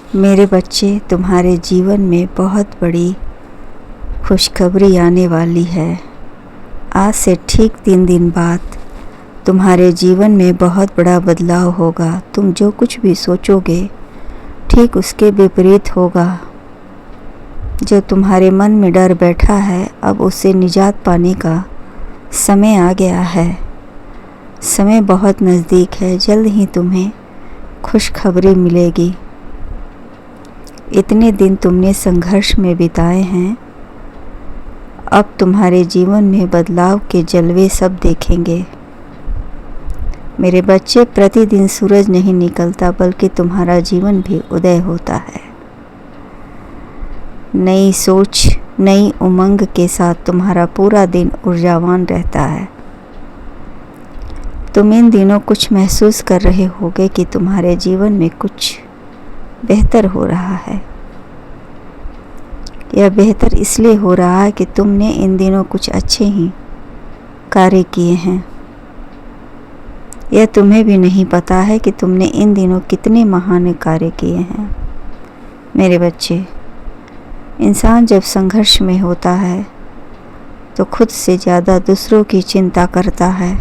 मेरे बच्चे, तुम्हारे जीवन में बहुत बड़ी खुशखबरी आने वाली है। आज से ठीक 3 दिन बाद तुम्हारे जीवन में बहुत बड़ा बदलाव होगा। तुम जो कुछ भी सोचोगे ठीक उसके विपरीत होगा। जो तुम्हारे मन में डर बैठा है, अब उससे निजात पाने का समय आ गया है। समय बहुत नज़दीक है। जल्द ही तुम्हें खुशखबरी मिलेगी। इतने दिन तुमने संघर्ष में बिताए हैं, अब तुम्हारे जीवन में बदलाव के जलवे सब देखेंगे। मेरे बच्चे, प्रतिदिन सूरज नहीं निकलता, बल्कि तुम्हारा जीवन भी उदय होता है। नई सोच, नई उमंग के साथ तुम्हारा पूरा दिन ऊर्जावान रहता है। तुम इन दिनों कुछ महसूस कर रहे होगे कि तुम्हारे जीवन में कुछ बेहतर हो रहा है। यह बेहतर इसलिए हो रहा है कि तुमने इन दिनों कुछ अच्छे ही कार्य किए हैं। यह तुम्हें भी नहीं पता है कि तुमने इन दिनों कितने महान कार्य किए हैं। मेरे बच्चे, इंसान जब संघर्ष में होता है तो खुद से ज़्यादा दूसरों की चिंता करता है,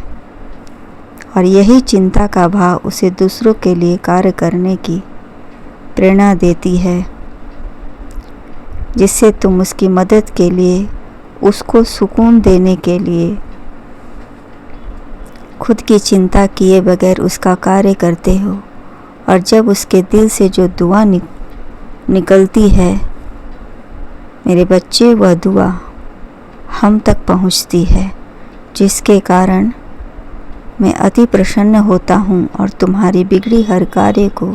और यही चिंता का भाव उसे दूसरों के लिए कार्य करने की प्रेरणा देती है, जिससे तुम उसकी मदद के लिए, उसको सुकून देने के लिए खुद की चिंता किए बगैर उसका कार्य करते हो। और जब उसके दिल से जो दुआ निकलती है मेरे बच्चे, वह दुआ हम तक पहुंचती है, जिसके कारण मैं अति प्रसन्न होता हूँ और तुम्हारी बिगड़ी हर कार्य को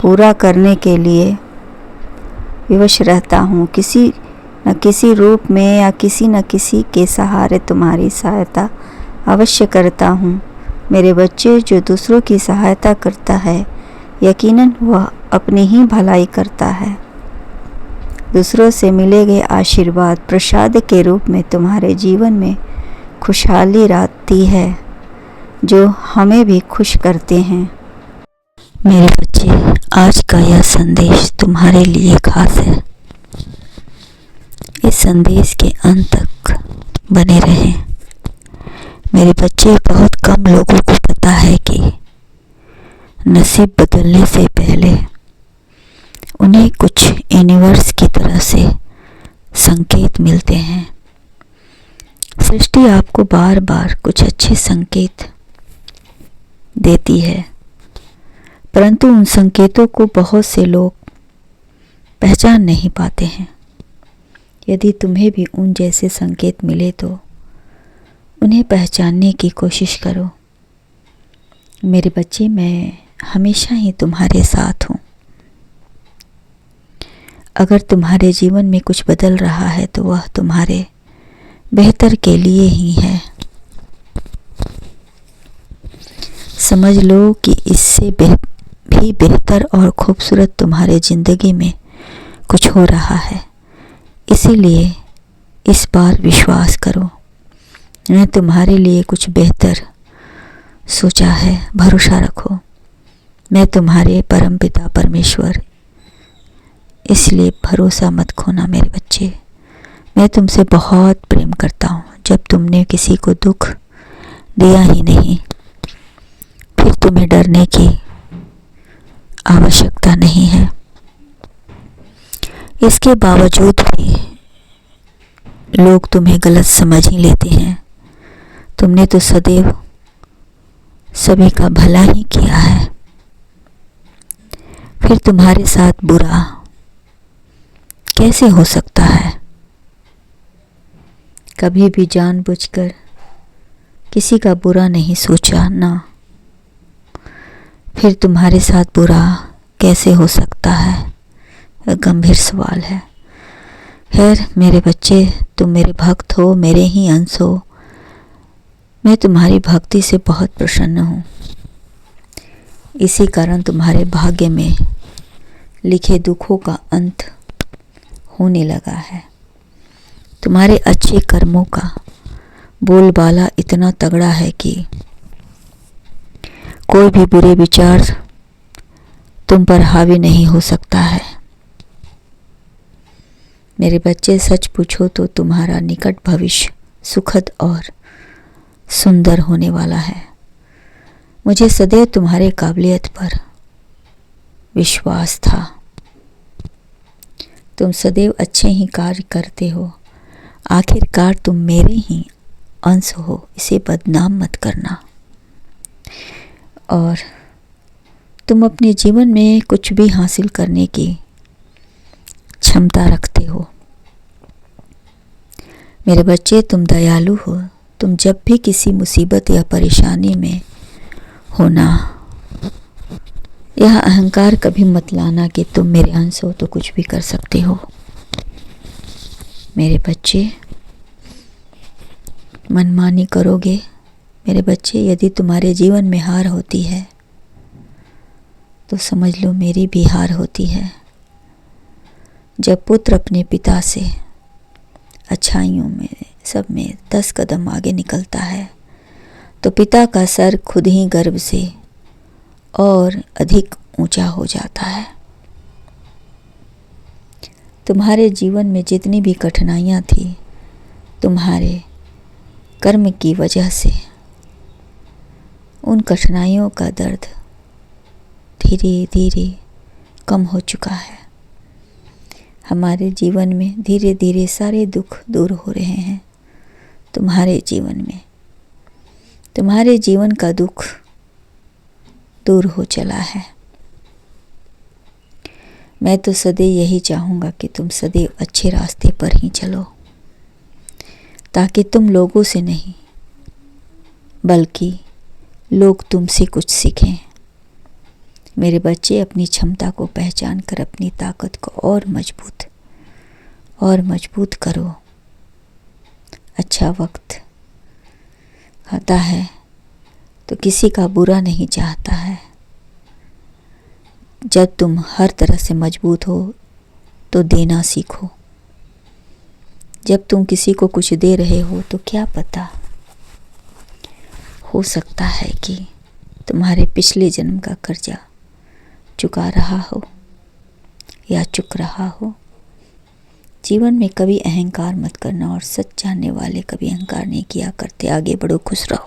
पूरा करने के लिए विवश रहता हूँ। किसी न किसी रूप में या किसी न किसी के सहारे तुम्हारी सहायता अवश्य करता हूँ। मेरे बच्चे, जो दूसरों की सहायता करता है, यकीनन वह अपनी ही भलाई करता है। दूसरों से मिले गए आशीर्वाद प्रसाद के रूप में तुम्हारे जीवन में खुशहाली लाती है, जो हमें भी खुश करते हैं। मेरे बच्चे, आज का यह संदेश तुम्हारे लिए खास है। इस संदेश के अंत तक बने रहें। मेरे बच्चे, बहुत कम लोगों को पता है कि नसीब बदलने से पहले उन्हें कुछ यूनिवर्स की तरह से संकेत मिलते हैं। सृष्टि आपको बार बार कुछ अच्छे संकेत देती है, परंतु उन संकेतों को बहुत से लोग पहचान नहीं पाते हैं। यदि तुम्हें भी उन जैसे संकेत मिले तो उन्हें पहचानने की कोशिश करो। मेरे बच्चे, मैं हमेशा ही तुम्हारे साथ हूँ। अगर तुम्हारे जीवन में कुछ बदल रहा है तो वह तुम्हारे बेहतर के लिए ही है। समझ लो कि इससे भी बेहतर और खूबसूरत तुम्हारे ज़िंदगी में कुछ हो रहा है। इसीलिए इस बार विश्वास करो, मैं तुम्हारे लिए कुछ बेहतर सोचा है। भरोसा रखो, मैं तुम्हारे परमपिता परमेश्वर। इसलिए भरोसा मत खोना मेरे बच्चे। मैं तुमसे बहुत प्रेम करता हूँ। जब तुमने किसी को दुख दिया ही नहीं, फिर तुम्हें डरने की आवश्यकता नहीं है। इसके बावजूद भी लोग तुम्हें गलत समझ ही लेते हैं। तुमने तो सदैव सभी का भला ही किया है, फिर तुम्हारे साथ बुरा कैसे हो सकता है? कभी भी जानबूझकर किसी का बुरा नहीं सोचा ना, फिर तुम्हारे साथ बुरा कैसे हो सकता है? यह गंभीर सवाल है। खैर मेरे बच्चे, तुम मेरे भक्त हो, मेरे ही अंश हो। मैं तुम्हारी भक्ति से बहुत प्रसन्न हूँ। इसी कारण तुम्हारे भाग्य में लिखे दुखों का अंत होने लगा है। तुम्हारे अच्छे कर्मों का बोलबाला इतना तगड़ा है कि कोई भी बुरे विचार तुम पर हावी नहीं हो सकता है। मेरे बच्चे, सच पूछो तो तुम्हारा निकट भविष्य सुखद और सुंदर होने वाला है। मुझे सदैव तुम्हारे काबिलियत पर विश्वास था। तुम सदैव अच्छे ही कार्य करते हो। आखिरकार तुम मेरे ही अंश हो, इसे बदनाम मत करना। और तुम अपने जीवन में कुछ भी हासिल करने की क्षमता रखते हो। मेरे बच्चे, तुम दयालु हो। तुम जब भी किसी मुसीबत या परेशानी में हो ना, यह अहंकार कभी मत लाना कि तुम मेरे अंश हो तो कुछ भी कर सकते हो। मेरे बच्चे, मनमानी करोगे? मेरे बच्चे, यदि तुम्हारे जीवन में हार होती है तो समझ लो मेरी भी हार होती है। जब पुत्र अपने पिता से अच्छाइयों में सब में 10 कदम आगे निकलता है तो पिता का सर खुद ही गर्व से और अधिक ऊंचा हो जाता है। तुम्हारे जीवन में जितनी भी कठिनाइयाँ थी, तुम्हारे कर्म की वजह से उन कठिनाइयों का दर्द धीरे धीरे कम हो चुका है। हमारे जीवन में धीरे धीरे सारे दुख दूर हो रहे हैं। तुम्हारे जीवन में तुम्हारे जीवन का दुख दूर हो चला है। मैं तो सदैव यही चाहूँगा कि तुम सदैव अच्छे रास्ते पर ही चलो, ताकि तुम लोगों से नहीं बल्कि लोग तुमसे कुछ सीखें। मेरे बच्चे, अपनी क्षमता को पहचान कर अपनी ताकत को और मजबूत करो। अच्छा वक्त आता है तो किसी का बुरा नहीं चाहता है। जब तुम हर तरह से मजबूत हो तो देना सीखो। जब तुम किसी को कुछ दे रहे हो तो क्या पता, हो सकता है कि तुम्हारे पिछले जन्म का कर्जा चुका रहा हो या चुक रहा हो। जीवन में कभी अहंकार मत करना, और सच जानने वाले कभी अहंकार नहीं किया करते। आगे बढ़ो, खुश रहो।